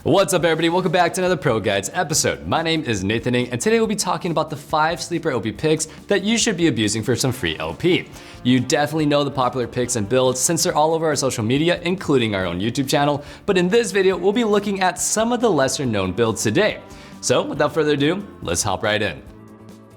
What's up everybody, welcome back to another Pro Guides episode. My name is Nathan and today we'll be talking about the 5 sleeper OP picks that you should be abusing for some free LP. You definitely know the popular picks and builds since they're all over our social media, including our own YouTube channel, but in this video we'll be looking at some of the lesser known builds today. So without further ado, let's hop right in.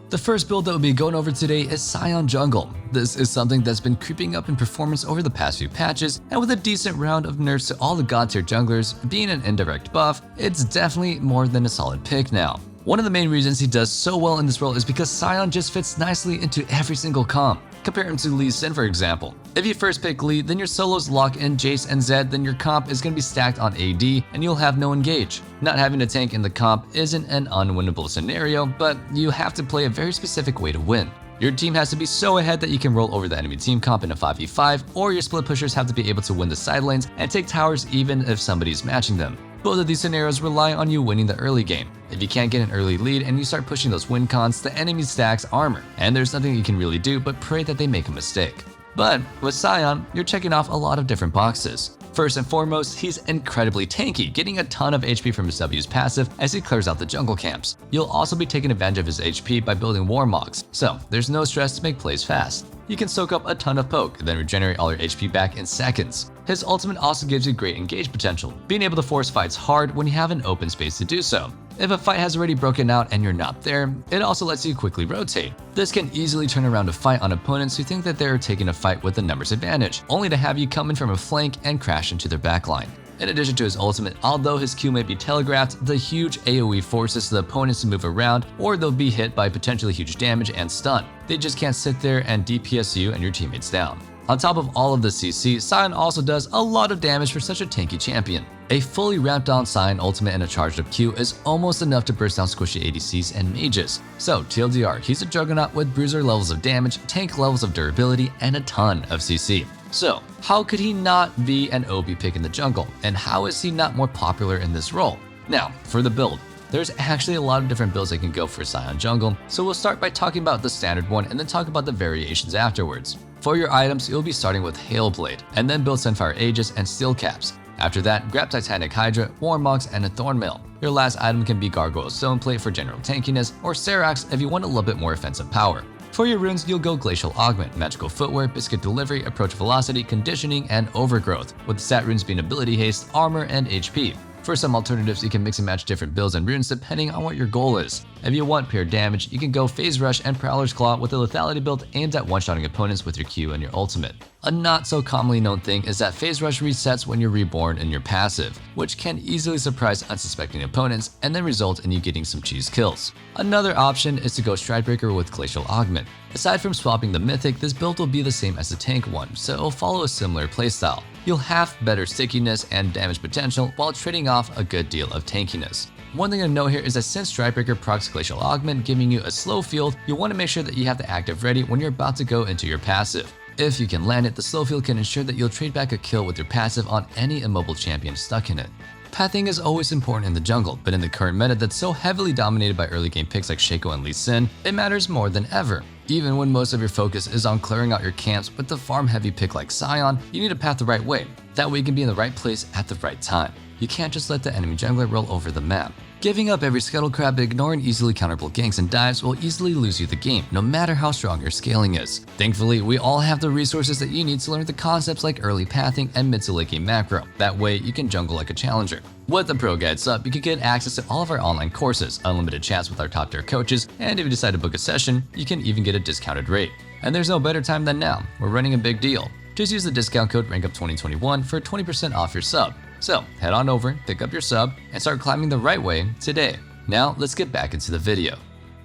The first build that we'll be going over today is Scion Jungle. This is something that's been creeping up in performance over the past few patches, and with a decent round of nerfs to all the god tier junglers being an indirect buff, it's definitely more than a solid pick now. One of the main reasons he does so well in this role is because Scion just fits nicely into every single comp. Compare him to Lee Sin for example. If you first pick Lee, then your solos lock in Jace and Zed, then your comp is going to be stacked on AD and you'll have no engage. Not having a tank in the comp isn't an unwinnable scenario, but you have to play a very specific way to win. Your team has to be so ahead that you can roll over the enemy team comp in a 5v5, or your split pushers have to be able to win the side lanes and take towers even if somebody's matching them. Both of these scenarios rely on you winning the early game. If you can't get an early lead and you start pushing those win cons, the enemy stacks armor, and there's nothing you can really do but pray that they make a mistake. But with Scion, you're checking off a lot of different boxes. First and foremost, he's incredibly tanky, getting a ton of HP from his W's passive as he clears out the jungle camps. You'll also be taking advantage of his HP by building Warmogs, so there's no stress to make plays fast. You can soak up a ton of poke, then regenerate all your HP back in seconds. His ultimate also gives you great engage potential, being able to force fights hard when you have an open space to do so. If a fight has already broken out and you're not there, it also lets you quickly rotate. This can easily turn around a fight on opponents who think that they're taking a fight with a numbers advantage, only to have you come in from a flank and crash into their backline. In addition to his ultimate, although his Q may be telegraphed, the huge AoE forces the opponents to move around, or they'll be hit by potentially huge damage and stun. They just can't sit there and DPS you and your teammates down. On top of all of the CC, Scion also does a lot of damage for such a tanky champion. A fully ramped down Scion ultimate and a charged up Q is almost enough to burst down squishy ADCs and mages. So TLDR, he's a juggernaut with bruiser levels of damage, tank levels of durability, and a ton of CC. So how could he not be an OP pick in the jungle, and how is he not more popular in this role? Now, for the build. There's actually a lot of different builds that can go for Scion Jungle, so we'll start by talking about the standard one and then talk about the variations afterwards. For your items, you'll be starting with Hailblade, and then build Sunfire Aegis and Steel Caps. After that, grab Titanic Hydra, Warmogs, and a Thornmail. Your last item can be Gargoyle Stoneplate for general tankiness, or Serax if you want a little bit more offensive power. For your runes, you'll go Glacial Augment, Magical Footwear, Biscuit Delivery, Approach Velocity, Conditioning, and Overgrowth, with the stat runes being Ability Haste, Armor, and HP. For some alternatives, you can mix and match different builds and runes depending on what your goal is. If you want pure damage, you can go Phase Rush and Prowler's Claw with a lethality build aimed at one-shotting opponents with your Q and your ultimate. A not so commonly known thing is that Phase Rush resets when you're reborn in your passive, which can easily surprise unsuspecting opponents and then result in you getting some cheese kills. Another option is to go Stridebreaker with Glacial Augment. Aside from swapping the mythic, this build will be the same as the tank one, so it'll follow a similar playstyle. You'll have better stickiness and damage potential while trading off a good deal of tankiness. One thing to note here is that since Stridebreaker procs Glacial Augment, giving you a slow field, you'll want to make sure that you have the active ready when you're about to go into your passive. If you can land it, the slow field can ensure that you'll trade back a kill with your passive on any immobile champion stuck in it. Pathing is always important in the jungle, but in the current meta that's so heavily dominated by early game picks like Shaco and Lee Sin, it matters more than ever. Even when most of your focus is on clearing out your camps with the farm heavy pick like Scion, you need to path the right way. That way you can be in the right place at the right time. You can't just let the enemy jungler roll over the map. Giving up every scuttle crab, ignoring easily counterable ganks and dives will easily lose you the game, no matter how strong your scaling is. Thankfully, we all have the resources that you need to learn the concepts like early pathing and mid to late game macro. That way, you can jungle like a challenger. With the Pro Guides sub, you can get access to all of our online courses, unlimited chats with our top tier coaches, and if you decide to book a session, you can even get a discounted rate. And there's no better time than now. We're running a big deal. Just use the discount code RANKUP2021 for 20% off your sub. So head on over, pick up your sub, and start climbing the right way today. Now let's get back into the video.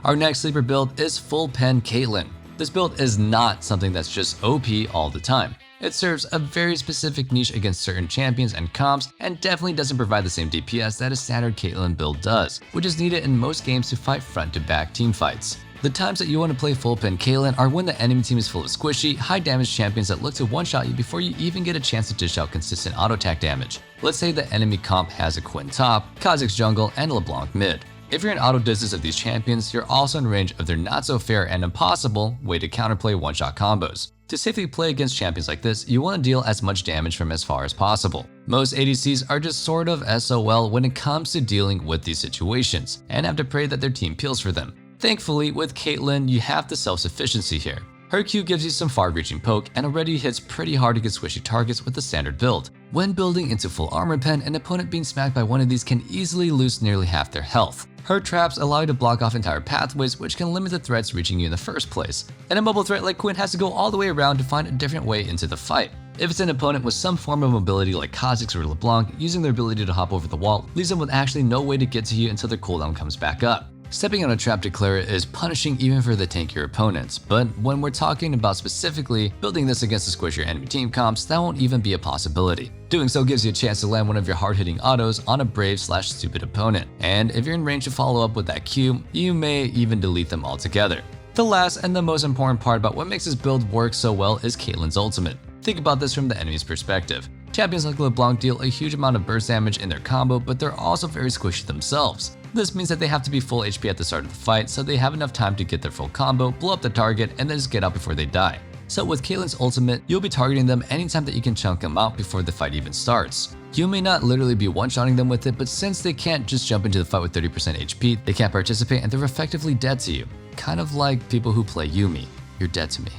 Our next sleeper build is Full Pen Caitlyn. This build is not something that's just OP all the time. It serves a very specific niche against certain champions and comps, and definitely doesn't provide the same DPS that a standard Caitlyn build does, which is needed in most games to fight front-to-back teamfights. The times that you want to play Full Pen Caitlyn are when the enemy team is full of squishy, high damage champions that look to one-shot you before you even get a chance to dish out consistent auto-attack damage. Let's say the enemy comp has a Quinn top, Kha'Zix jungle, and LeBlanc mid. If you're in auto distance of these champions, you're also in range of their not so fair and impossible way to counterplay one-shot combos. To safely play against champions like this, you want to deal as much damage from as far as possible. Most ADCs are just sort of SOL when it comes to dealing with these situations, and have to pray that their team peels for them. Thankfully, with Caitlyn, you have the self-sufficiency here. Her Q gives you some far-reaching poke and already hits pretty hard to get squishy targets with the standard build. When building into full armor pen, an opponent being smacked by one of these can easily lose nearly half their health. Her traps allow you to block off entire pathways, which can limit the threats reaching you in the first place. And a mobile threat like Quinn has to go all the way around to find a different way into the fight. If it's an opponent with some form of mobility like Kha'Zix or LeBlanc, using their ability to hop over the wall leaves them with actually no way to get to you until their cooldown comes back up. Stepping on a trap to clear it is punishing even for the tankier opponents, but when we're talking about specifically building this against the squishier enemy team comps, that won't even be a possibility. Doing so gives you a chance to land one of your hard-hitting autos on a brave/stupid opponent, and if you're in range to follow up with that Q, you may even delete them altogether. The last and the most important part about what makes this build work so well is Caitlyn's ultimate. Think about this from the enemy's perspective. Champions like LeBlanc deal a huge amount of burst damage in their combo, but they're also very squishy themselves. This means that they have to be full HP at the start of the fight, so they have enough time to get their full combo, blow up the target, and then just get out before they die. So with Caitlyn's ultimate, you'll be targeting them anytime that you can chunk them out before the fight even starts. You may not literally be one-shotting them with it, but since they can't just jump into the fight with 30% HP, they can't participate and they're effectively dead to you. Kind of like people who play Yuumi. You're dead to me.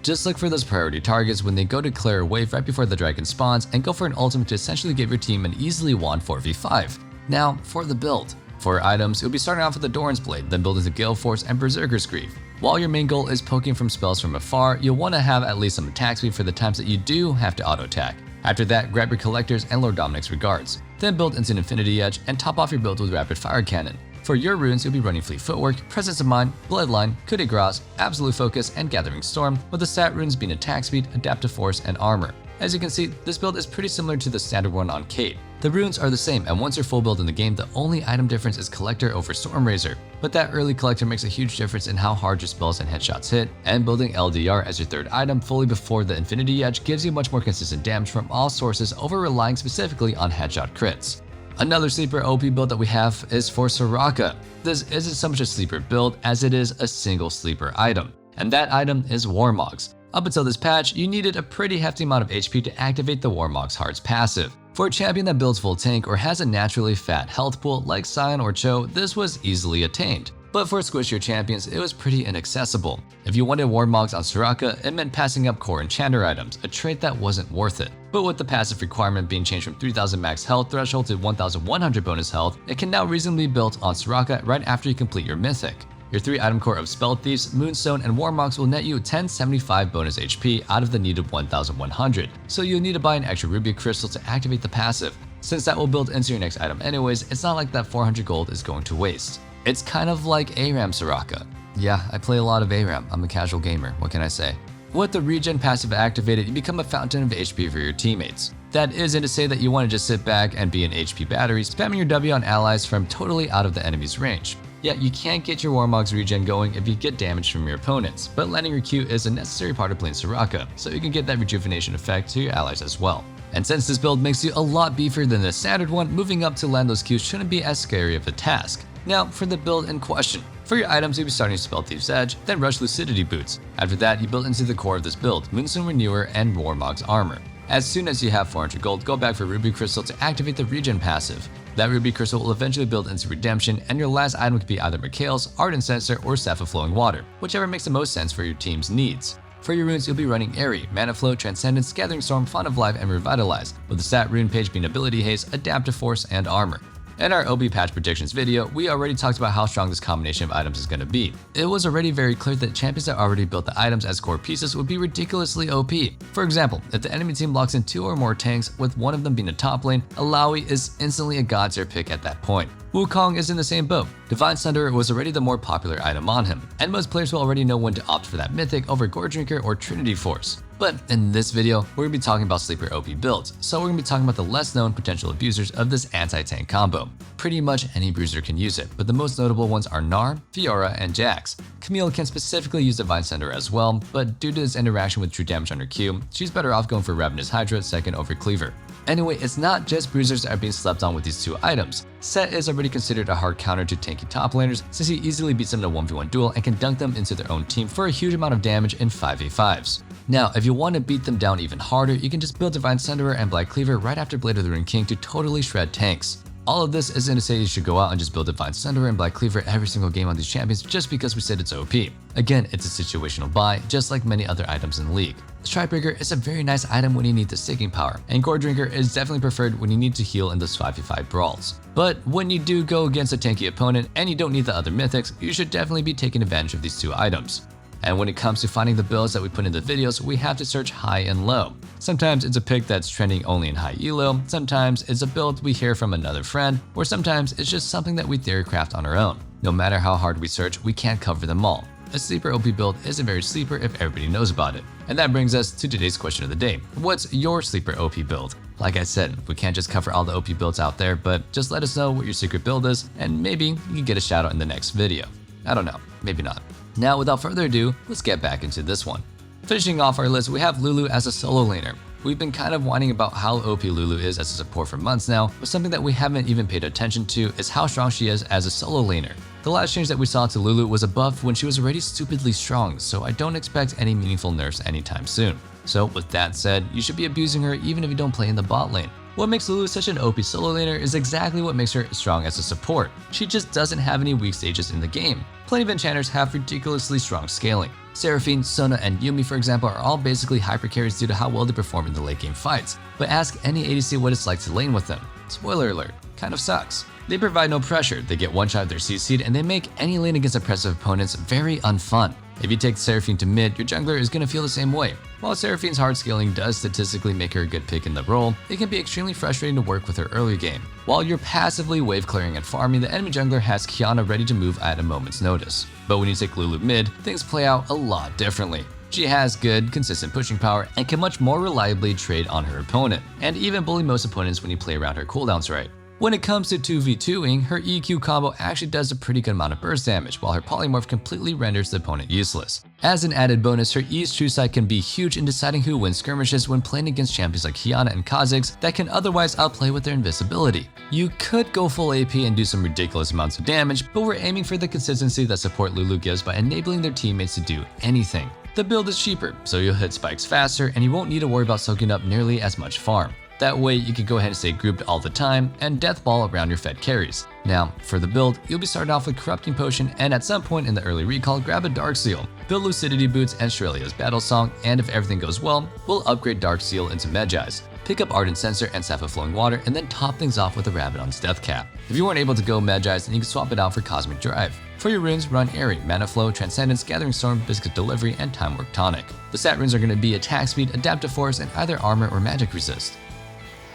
Just look for those priority targets when they go to clear a wave right before the dragon spawns and go for an ultimate to essentially give your team an easily won 4v5. Now, for the build. For items, you'll be starting off with the Doran's Blade, then build into Gale Force and Berserker's Greave. While your main goal is poking from spells from afar, you'll want to have at least some attack speed for the times that you do have to auto-attack. After that, grab your Collectors and Lord Dominic's Regards. Then build into an Infinity Edge and top off your build with Rapid Fire Cannon. For your runes, you'll be running Fleet Footwork, Presence of Mind, Bloodline, Coup de Grace, Absolute Focus, and Gathering Storm, with the stat runes being Attack Speed, Adaptive Force, and Armor. As you can see, this build is pretty similar to the standard one on Kate. The runes are the same, and once you're full build in the game, the only item difference is Collector over Stormrazor. But that early Collector makes a huge difference in how hard your spells and headshots hit, and building LDR as your third item fully before the Infinity Edge gives you much more consistent damage from all sources over relying specifically on headshot crits. Another sleeper OP build that we have is for Soraka. This isn't so much a sleeper build as it is a single sleeper item, and that item is Warmogs. Up until this patch, you needed a pretty hefty amount of HP to activate the Warmog's Heart's passive. For a champion that builds full tank or has a naturally fat health pool like Sion or Cho, this was easily attained. But for squishier champions, it was pretty inaccessible. If you wanted Warmogs on Soraka, it meant passing up core enchanter items, a trait that wasn't worth it. But with the passive requirement being changed from 3000 max health threshold to 1100 bonus health, it can now reasonably be built on Soraka right after you complete your mythic. Your 3-item core of Spell Thieves, Moonstone, and Warmogs will net you 1075 bonus HP out of the needed 1100, so you'll need to buy an extra Ruby Crystal to activate the passive. Since that will build into your next item anyways, it's not like that 400 gold is going to waste. It's kind of like ARAM Soraka. Yeah, I play a lot of ARAM, I'm a casual gamer, what can I say? With the regen passive activated, you become a fountain of HP for your teammates. That isn't to say that you want to just sit back and be an HP battery, spamming your W on allies from totally out of the enemy's range. Yet you can't get your Warmog's regen going if you get damage from your opponents, but landing your Q is a necessary part of playing Soraka, so you can get that rejuvenation effect to your allies as well. And since this build makes you a lot beefier than the standard one, moving up to land those Qs shouldn't be as scary of a task. Now for the build in question. For your items, you'll be starting Spell Thief's Edge, then rush Lucidity Boots. After that, you build into the core of this build, Moonstone Renewer and Warmog's Armor. As soon as you have 400 gold, go back for Ruby Crystal to activate the regen passive. That Ruby Crystal will eventually build into Redemption, and your last item could be either Mikhail's, Ardent Censer, or Staff of Flowing Water, whichever makes the most sense for your team's needs. For your runes, you'll be running Airy, Mana Flow, Transcendence, Gathering Storm, Font of Life, and Revitalize, with the stat rune page being Ability Haste, Adaptive Force, and Armor. In our OB patch predictions video, we already talked about how strong this combination of items is going to be. It was already very clear that champions that already built the items as core pieces would be ridiculously OP. For example, if the enemy team locks in 2 or more tanks, with one of them being a top lane, Alawi is instantly a god tier pick at that point. Wukong is in the same boat. Divine Thunder was already the more popular item on him, and most players will already know when to opt for that Mythic over Gore Drinker or Trinity Force. But in this video, we're going to be talking about sleeper OP builds, so we're going to be talking about the less known potential abusers of this anti-tank combo. Pretty much any bruiser can use it, but the most notable ones are Gnar, Fiora, and Jax. Camille can specifically use Divine Thunder as well, but due to his interaction with true damage on her Q, she's better off going for Ravenous Hydra second over Cleaver. Anyway, it's not just bruisers that are being slept on with these two items. Set is already considered a hard counter to tanky top laners since he easily beats them in a 1v1 duel and can dunk them into their own team for a huge amount of damage in 5v5s. Now, if you want to beat them down even harder, you can just build Divine Sunderer and Black Cleaver right after Blade of the Ruined King to totally shred tanks. All of this isn't to say you should go out and just build Divine Sunderer and Black Cleaver every single game on these champions just because we said it's OP. Again, it's a situational buy, just like many other items in the league. Stripebreaker is a very nice item when you need the sticking power, and Gore Drinker is definitely preferred when you need to heal in those 5v5 brawls. But when you do go against a tanky opponent and you don't need the other mythics, you should definitely be taking advantage of these two items. And when it comes to finding the builds that we put in the videos, we have to search high and low. Sometimes it's a pick that's trending only in high elo, sometimes it's a build we hear from another friend, or sometimes it's just something that we theorycraft on our own. No matter how hard we search, we can't cover them all. A sleeper OP build isn't very sleeper if everybody knows about it. And that brings us to today's question of the day. What's your sleeper OP build? Like I said, we can't just cover all the OP builds out there, but just let us know what your secret build is, and maybe you can get a shout out in the next video. I don't know, maybe not. Now, without further ado, let's get back into this one. Finishing off our list, we have Lulu as a solo laner. We've been kind of whining about how OP Lulu is as a support for months now, but something that we haven't even paid attention to is how strong she is as a solo laner. The last change that we saw to Lulu was a buff when she was already stupidly strong, so I don't expect any meaningful nerfs anytime soon. So with that said, you should be abusing her even if you don't play in the bot lane. What makes Lulu such an OP solo laner is exactly what makes her strong as a support. She just doesn't have any weak stages in the game. Plenty of enchanters have ridiculously strong scaling. Seraphine, Sona, and Yuumi, for example, are all basically hyper carries due to how well they perform in the late game fights. But ask any ADC what it's like to lane with them. Spoiler alert, kind of sucks. They provide no pressure, they get one shot at their CC'd, and they make any lane against oppressive opponents very unfun. If you take Seraphine to mid, your jungler is going to feel the same way. While Seraphine's hard scaling does statistically make her a good pick in the role, it can be extremely frustrating to work with her early game. While you're passively wave clearing and farming, the enemy jungler has Qiyana ready to move at a moment's notice. But when you take Lulu mid, things play out a lot differently. She has good, consistent pushing power and can much more reliably trade on her opponent, and even bully most opponents when you play around her cooldowns right. When it comes to 2v2ing, her EQ combo actually does a pretty good amount of burst damage, while her polymorph completely renders the opponent useless. As an added bonus, her E's true sight can be huge in deciding who wins skirmishes when playing against champions like Qiyana and Kha'Zix that can otherwise outplay with their invisibility. You could go full AP and do some ridiculous amounts of damage, but we're aiming for the consistency that support Lulu gives by enabling their teammates to do anything. The build is cheaper, so you'll hit spikes faster and you won't need to worry about soaking up nearly as much farm. That way, you can go ahead and stay grouped all the time and death ball around your fed carries. Now, for the build, you'll be starting off with Corrupting Potion and at some point in the early recall, grab a Dark Seal, build Lucidity Boots and Shurelya's Battle Song, and if everything goes well, we'll upgrade Dark Seal into Medjai's. Pick up Ardent Censer and Staff of Flowing Water and then top things off with a Rabadon's Death Cap. If you weren't able to go Medjai's, then you can swap it out for Cosmic Drive. For your runes, run Airy, Mana Flow, Transcendence, Gathering Storm, Biscuit Delivery, and Time Work Tonic. The stat runes are going to be Attack Speed, Adaptive Force, and either Armor or Magic Resist.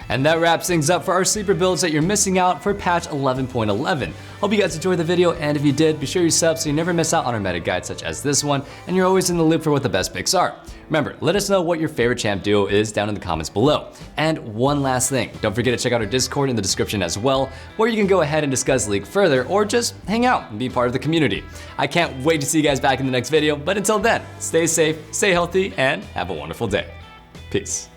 And that wraps things up for our sleeper builds that you're missing out for patch 11.11. Hope you guys enjoyed the video, and if you did, be sure you sub so you never miss out on our meta guides such as this one, and you're always in the loop for what the best picks are. Remember, let us know what your favorite champ duo is down in the comments below. And one last thing, don't forget to check out our Discord in the description as well, where you can go ahead and discuss the league further or just hang out and be part of the community. I can't wait to see you guys back in the next video, but until then, stay safe, stay healthy, and have a wonderful day. Peace.